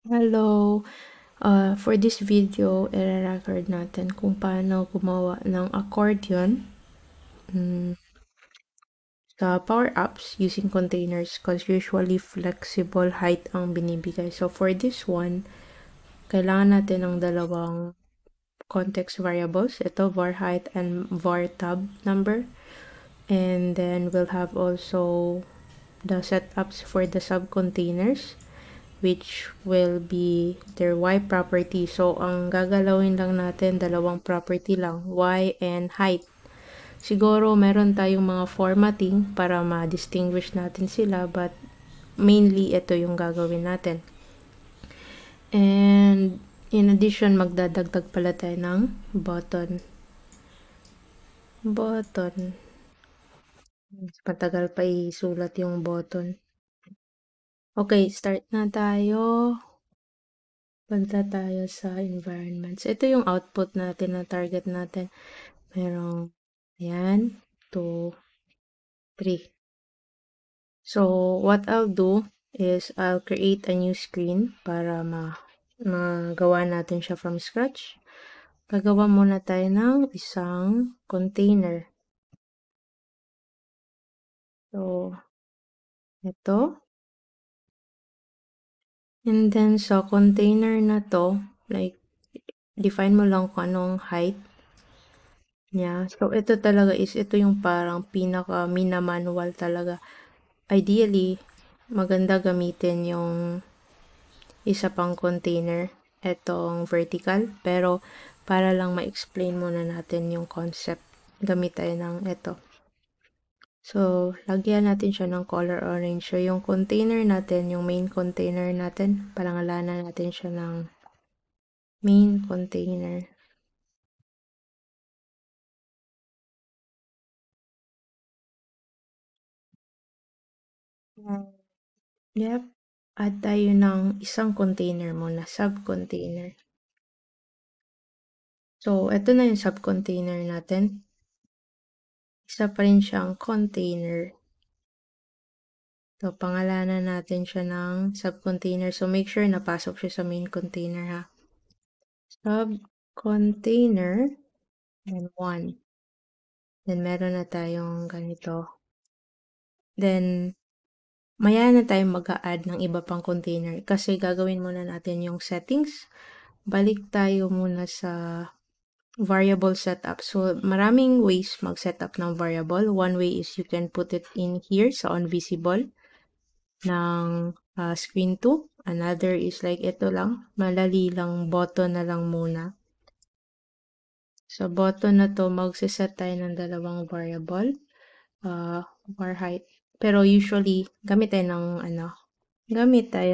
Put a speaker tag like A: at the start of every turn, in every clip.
A: Hello! For this video, i-record natin kung paano gumawa ng accordion sa Power Apps using containers because usually flexible height ang binibigay. So for this one, kailangan natin ng dalawang context variables. Ito, var height and var tab number. And then we'll have also the setups for the subcontainers, which will be their y property. So, ang gagalawin lang natin, dalawang property lang, y and height. Siguro, meron tayong mga formatting para ma-distinguish natin sila, but mainly, ito yung gagawin natin. And, in addition, magdadagdag pala tayo ng button. Matagal pa isulat yung button. Okay, start na tayo. Punta tayo sa environments. Ito yung output natin na target natin. Merong, ayan, 2, 3. So, what I'll do is I'll create a new screen para magawa natin siya from scratch. Gagawa muna tayo ng isang container. So, ito. And then, sa container na to, like, define mo lang kung anong height niya. So, ito talaga ito yung parang pinaka-mina-manual talaga. Ideally, maganda gamitin yung isa pang container, etong vertical. Pero, para lang ma-explain muna natin yung concept, gamit tayo ng ito. So, lagyan natin siya ng color orange. So, yung container natin, yung main container natin, palangalanan natin siya ng main container. Yep. Add tayo ng isang container muna, sub-container. So, ito na yung sub-container natin. Isa pa rin siyang container. So, pangalanan natin siya ng sub-container. So, make sure napasok siya sa main container, ha. Sub-container and 1. Then, meron na tayong ganito. Then, maya na tayong mag-a-add ng iba pang container. Kasi gagawin muna natin yung settings. Balik tayo muna sa variable setup. So, maraming ways mag-setup ng variable. One way is you can put it in here sa onVisible ng screen 2. Another is like ito lang. Malali lang, button na lang muna. Sa button na to, magsiset tayo ng dalawang variable. Var height. Pero usually, gamit tayo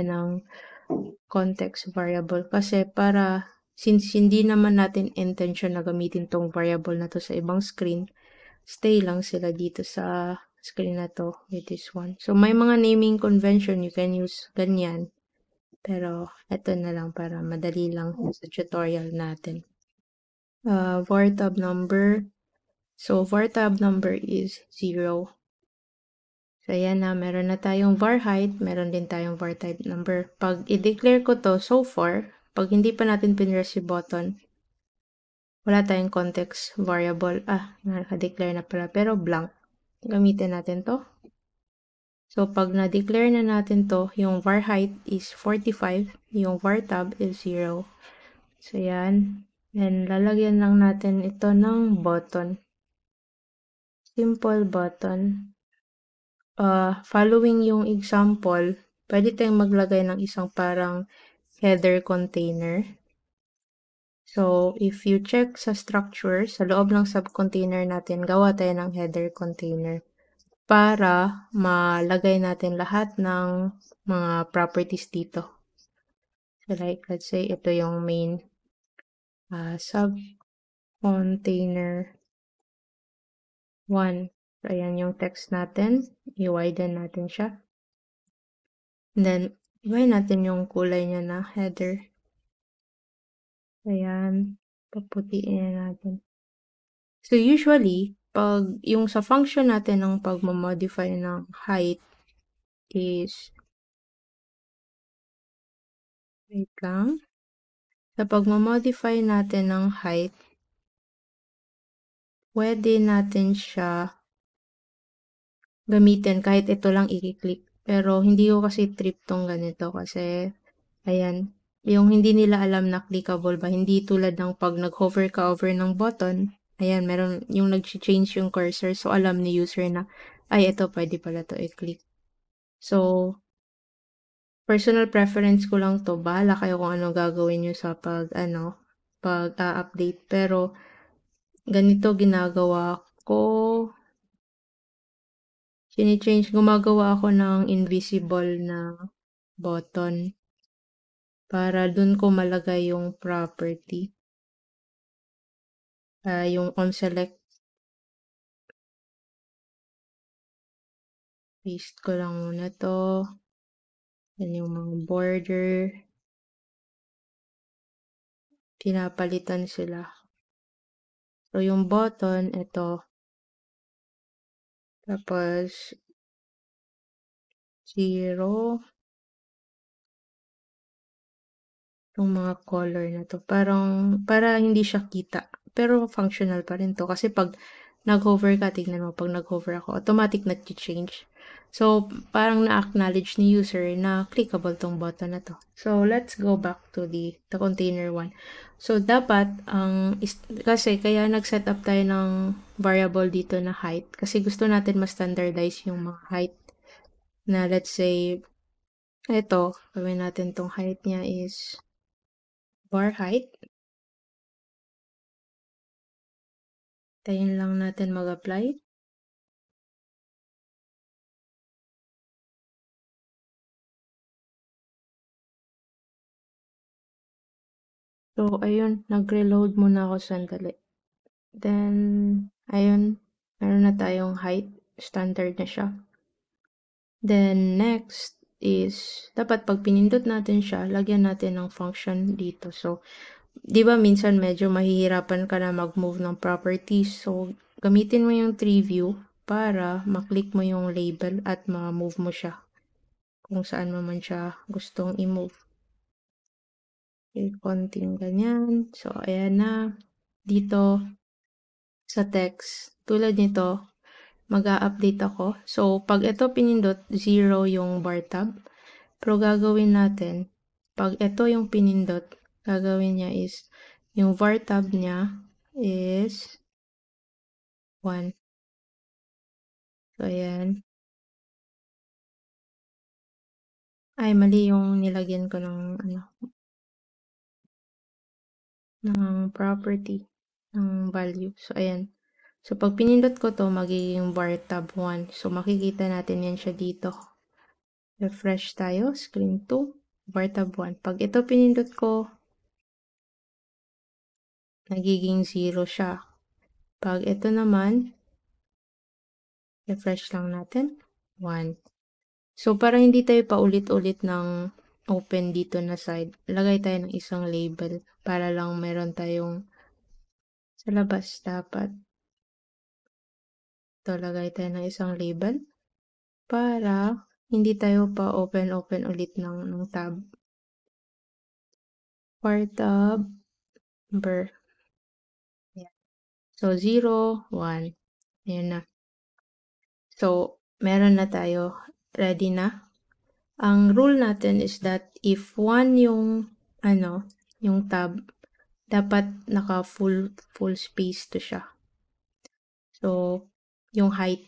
A: ng context variable. Kasi since hindi naman natin intention na gamitin tong variable na to sa ibang screen, stay lang sila dito sa screen na to with this one. So, may mga naming convention, you can use ganyan. Pero, ito na lang para madali lang sa tutorial natin. Var tab number. So, var tab number is 0. So, ayan na. Meron na tayong var height. Meron din tayong var type number. Pag i-declare ko to so far, pag hindi pa natin pinress yung button, wala tayong context variable. Naka-declare na pala. Pero blank. Gamitin natin to. So, pag na-declare na natin to, yung var height is 45. Yung var tab is 0. So, yan. Then, lalagyan lang natin ito ng button. Simple button. Following yung example, pwede tayong maglagay ng isang parang header container. So, if you check sa structure, sa loob ng subcontainer natin, gawa tayo ng header container para malagay natin lahat ng mga properties dito. So, like, let's say, ito yung main subcontainer 1. So, ayan yung text natin. I-widen natin siya. And then, ibahin natin yung kulay niya na header. Ayan. Paputiin natin. So, usually, pag yung sa function natin ng pagmamodify ng height is Wait lang. Sa pagmo-modify natin ng height, pwede natin siya gamitin kahit ito lang i-click. Pero hindi ko kasi trip tong ganito kasi ayan, yung hindi nila alam na clickable ba, hindi tulad ng pag nag-hover ka over ng button, ayan, meron yung nag-change yung cursor, so alam ni user na, ay, ito, pwede pala to i-click. So, personal preference ko lang to, bahala kayo kung ano gagawin nyo sa pag-update, pero ganito ginagawa ko, gumagawa ako ng invisible na button para dun ko malagay yung property. Yung on select, paste ko lang muna to. Yan yung mga border. Pinapalitan sila. So, yung button, ito. Tapos, 0. Yung mga color na to. Para hindi siya kita. Pero functional pa rin to. Kasi pag nag-hover ka, tignan mo, pag nag-hover ako, automatic nag-change. So, parang na-acknowledge ni user na clickable tong button na to. So, let's go back to the container one. So, dapat, kasi kaya nag-set up tayo ng variable dito na height. Kasi gusto natin ma-standardize yung mga height. Na let's say, ito, gawin natin tong height niya is bar height. Tayin lang natin mag-apply. So, ayun, nag-reload muna ako sandali. Then, ayun, meron na tayong height. Standard na siya. Then, next is, dapat pag pinindot natin siya, lagyan natin ng function dito. So, di ba minsan medyo mahihirapan ka na mag-move ng properties. So, gamitin mo yung tree view para maklik mo yung label at ma-move mo siya kung saan mo man siya gustong i-move. Konting ganyan. So, ayan na. Dito, sa text, tulad nito, mag-a-update ako. So, pag ito pinindot, 0 yung bar tab. Pero gagawin natin, pag ito yung pinindot, gagawin niya is, yung var tab niya is 1. So, ayan. Ay, mali yung nilagyan ko ng property, ng value. So, ayan. So, pag pinindot ko to, magiging var tab 1. So, makikita natin yan siya dito. Refresh tayo, screen 2, var tab 1. Pag ito pinindot ko, nagiging 0 siya. Pag ito naman, refresh lang natin, 1. So, para hindi tayo paulit-ulit ng open dito na side, lagay tayo ng isang label para lang meron tayong sa labas dapat. Ito, lagay tayo ng isang label para hindi tayo pa open ulit ng tab. Var tab number. Ayan. So, 0, 1. Ayan na. So, meron na tayo. Ready na. Ang rule natin is that if 1 yung tab, dapat naka full space to siya. So, yung height,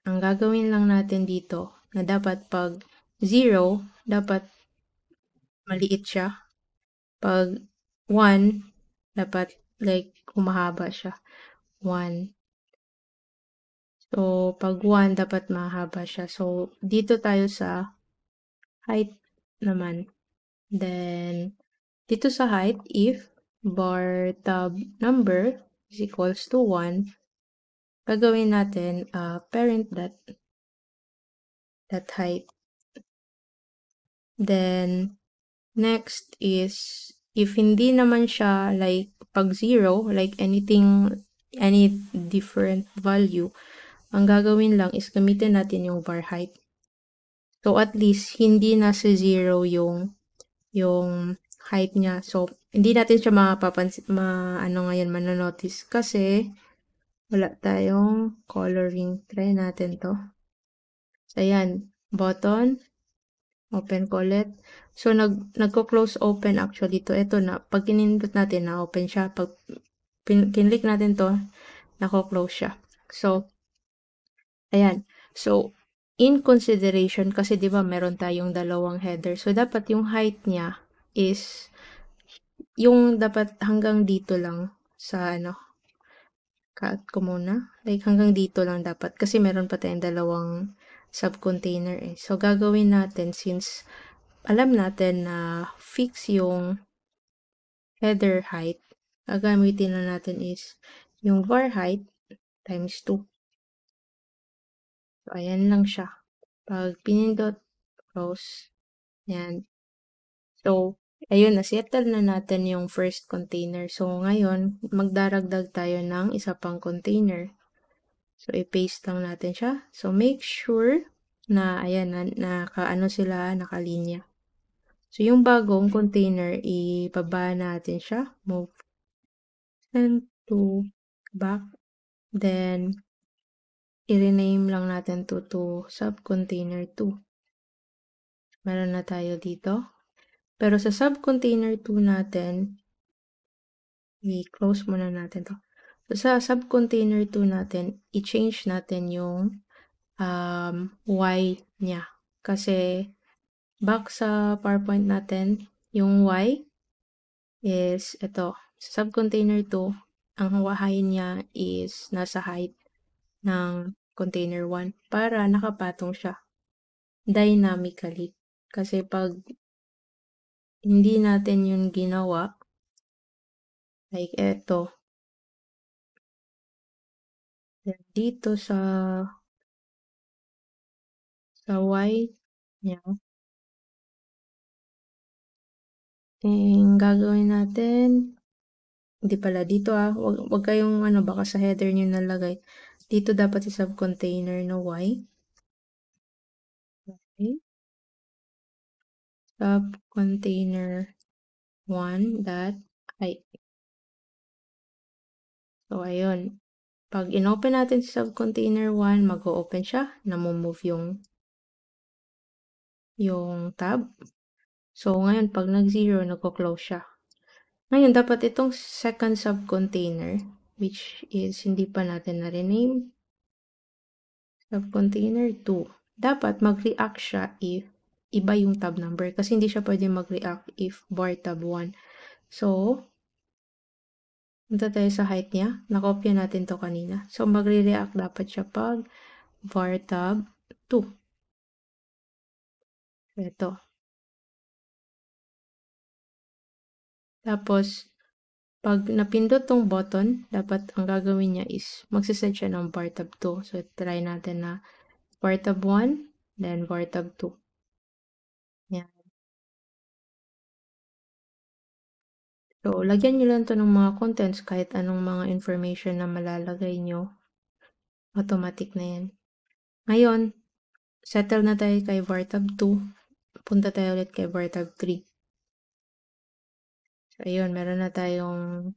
A: ang gagawin lang natin dito, na dapat pag 0, dapat maliit siya. Pag 1, dapat like humahaba siya. 1. So, pag 1, dapat mahaba siya. So, dito tayo sa height naman. Then, dito sa height, if bar tab number is equals to 1, gagawin natin parent that height. Then, next is, if hindi naman siya like pag 0, like any different value, ang gagawin lang is gamitin natin yung var height. So, at least, hindi nasa 0 yung height niya. So, hindi natin siya ngayon, manonotice kasi wala tayong coloring. Try natin to. So, ayan. Button. Open ko ulit. So, nagko-close open actually to. Ito na. Pag kinindot natin, na-open siya. Pag kinlik natin to, nako-close siya. So, ayan. So, in consideration, kasi di ba meron tayong dalawang header. So, dapat yung height niya is yung dapat hanggang dito lang sa cut ko muna. Like hanggang dito lang dapat kasi meron pa tayong dalawang sub-container eh. So, gagawin natin since alam natin na fix yung header height, gagamitin na natin is yung var height times 2. So, ayan lang siya. Pag pinindot, close, yan. So, ayun, na-settle na natin yung first container. So, ngayon, magdaragdag tayo ng isa pang container. So, i-paste lang natin siya. So, make sure na, ayan, nakaano sila, nakalinya. So, yung bagong container, ibaba natin siya. Move send to back. Then, i-rename lang natin to subcontainer 2. Meron na tayo dito. Pero sa subcontainer 2 natin, i-close muna natin to. So, sa subcontainer 2 natin, i-change natin yung y niya. Kasi, back sa PowerPoint natin, yung y is ito. Sa subcontainer 2, ang y niya is nasa height ng container 1 para nakapatong siya dynamically. Kasi pag hindi natin yun ginawa, like eto, dito sa y niya, gagawin natin, hindi pala dito wag kayong baka sa header nyo nalagay. Dito dapat sa subcontainer na y. Okay. Subcontainer 1 dot height. So, ayun. Pag inopen natin sa subcontainer 1, mag-o-open siya. Namo-move yung tab. So, ngayon, pag nag-0, nagko-close siya. Ngayon, dapat itong second subcontainer, which is hindi pa natin na-rename, subcontainer 2, dapat mag-react siya if iba yung tab number. Kasi hindi siya pwede mag-react if var tab 1. So, punta tayo sa height niya. Nakopya natin to kanina. So, magre-react dapat siya pag var tab 2. Ito. Tapos, pag napindot tong button, dapat ang gagawin niya is magsiset siya ng var tab 2. So, try natin na var tab 1, then var tab 2. Yan. So, lagyan nyo lang to ng mga contents kahit anong mga information na malalagay nyo. Automatic na yan. Ngayon, settle na tayo kay var tab 2. Punta tayo ulit kay var tab 3. So, ayun, meron na tayong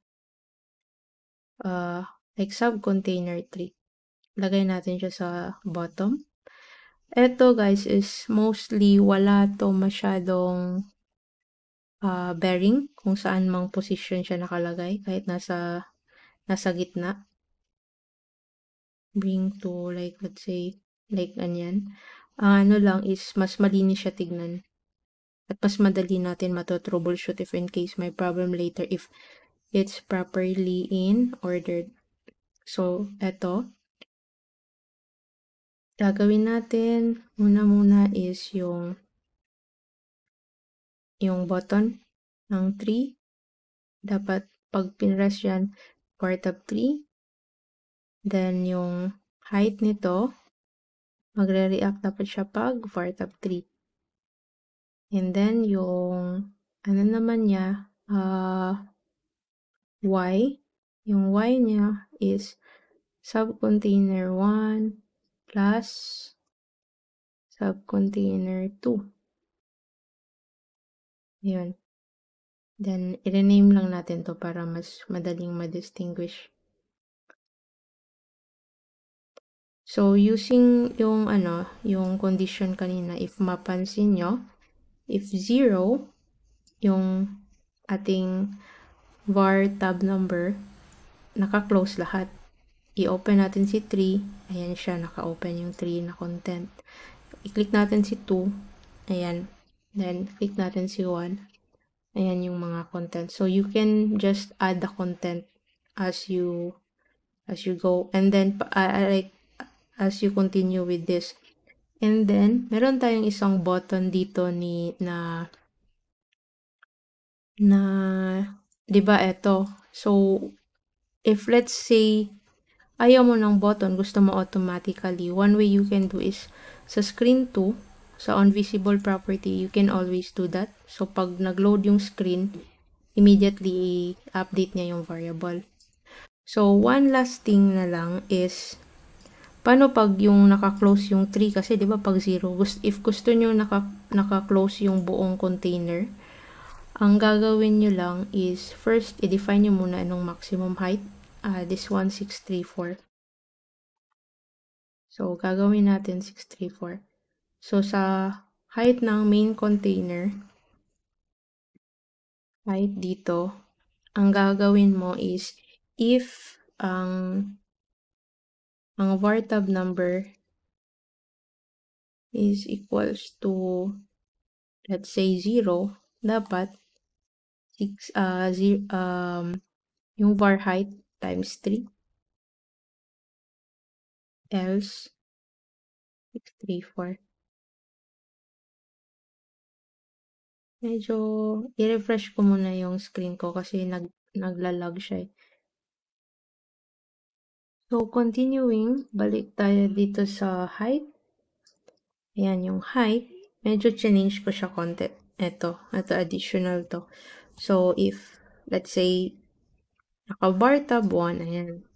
A: like subcontainer 3. Lagay natin siya sa bottom. Ito guys is mostly wala to masyadong bearing kung saan mang position siya nakalagay kahit nasa gitna. Bring to like let's say like ganyan. Ano lang is mas malinis siya tignan. At mas madali natin mato-troubleshoot if in case may problem later if it's properly in ordered. So, eto. Gagawin natin muna is yung button ng 3. Dapat pag pinress yan, var tab 3. Then, yung height nito, magre-react dapat siya pag var tab 3. And then, yung, ano naman niya, y. Yung y niya is subcontainer 1 plus subcontainer 2. Yun. Then, i-rename lang natin to para mas madaling ma-distinguish. So, using yung yung condition kanina, if mapansin nyo, if 0, yung ating var tab number, naka-close lahat. I-open natin si 3, ayan siya, naka-open yung 3 na content. I-click natin si 2, ayan. Then, click natin si 1, ayan yung mga content. So, you can just add the content as you go. And then, like, as you continue with this. And then, meron tayong isang button dito na 'di ba ito. So, if let's say ayaw mo ng button, gusto mo automatically, one way you can do is sa screen 2, sa on visible property, you can always do that. So, pag nag-load yung screen, immediately update niya yung variable. So, one last thing na lang is paano pag yung naka-close yung 3 kasi 'di ba pag 0, if gusto niyo naka-close yung buong container, ang gagawin niyo lang is first i-define niyo muna anong maximum height. This one 634. So gagawin natin 634. So sa height ng main container, height dito, ang gagawin mo is if ang var tab number is equals to, let's say 0, dapat yung var height times 3, else 634. Medyo i-refresh ko muna yung screen ko kasi naglalag siya eh. So, continuing, balik tayo dito sa height. Ayan yung height. Medyo change ko siya konti. Ito additional to. So, if, let's say, naka-bar tab 1, ayan.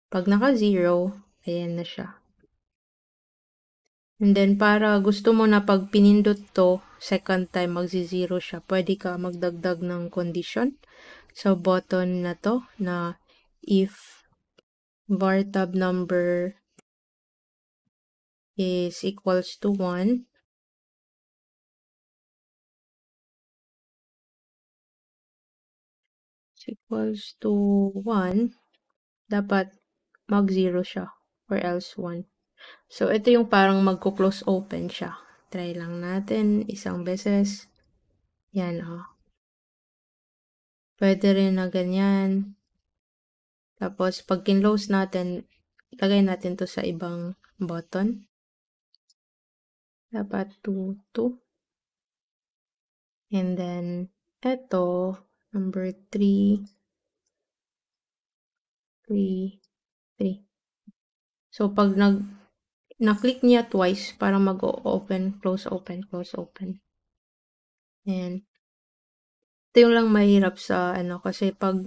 A: Pag naka-0, ayan na siya. And then, para gusto mo na pag pinindot to, second time magzi-0 siya, pwede ka magdagdag ng condition sa button na to, na if var tab number is equals to 1, dapat mag-0 siya or else 1. So, ito yung parang magko-close open siya. Try lang natin isang beses. Yan, Pwede rin na ganyan. Tapos, pag kinlose natin, lagay natin to sa ibang button. Dapat 2, 2. And then, eto, number 3, 3, 3. So, pag na-click niya twice, para mag-open, close, open, close, open. Ayan. Ito yung lang mahirap sa kasi pag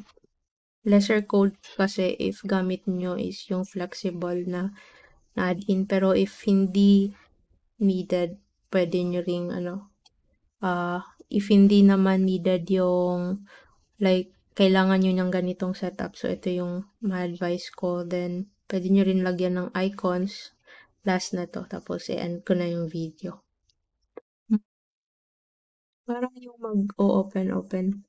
A: lesser code kasi if gamit nyo is yung flexible na add-in. Pero if hindi needed, pwede nyo ring if hindi naman needed yung like kailangan nyo ng ganitong setup. So, ito yung ma-advise ko. Then, pwede nyo rin lagyan ng icons. Last na to. Tapos, i-end ko na yung video. Parang yung mag-open.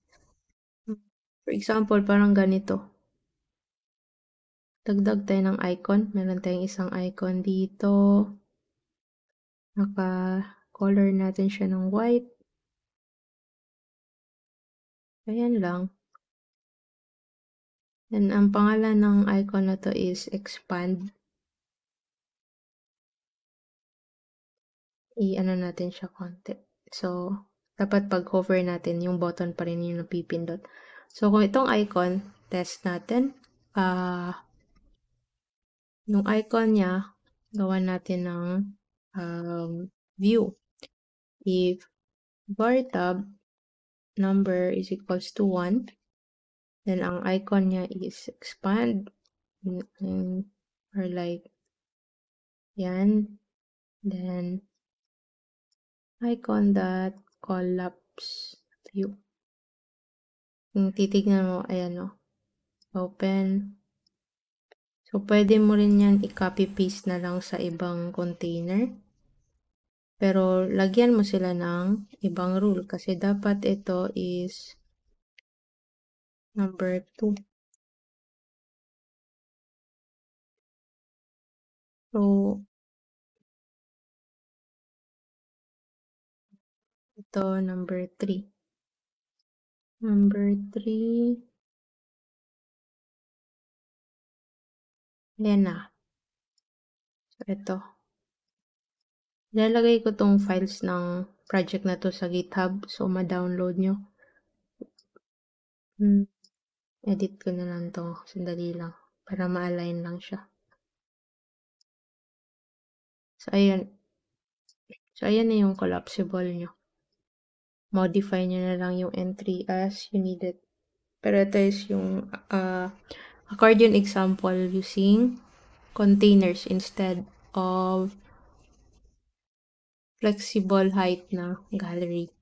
A: For example, parang ganito. Dagdag tayo ng icon. Meron tayong isang icon dito. Naka-color natin siya ng white. Ayan lang. And ang pangalan ng icon na to is expand. I-ano natin siya konti. So, dapat pag hover natin, yung button pa rin yung napipindot. So, kung itong icon, test natin. Yung icon niya, gawa natin ng view. If var tab number is equals to 1, then ang icon niya is expand. Or like, yan. Then, icon that collapse view. Kung titignan mo, ayan o. Open. So, pwede mo rin yan i-copy paste na lang sa ibang container. Pero, lagyan mo sila ng ibang rule kasi dapat ito is number 2. So, ito number 3. Number 3. Ayan na. So, ito. Ilalagay ko tong files ng project na to sa GitHub. So, ma-download nyo. Edit ko na lang to. Sandali lang. Para ma-align lang siya. So, ayan. So, ayan na yung collapsible nyo. Modify nyo na lang yung entry as you need it. Pero ito is yung accordion example using containers instead of flexible height na gallery.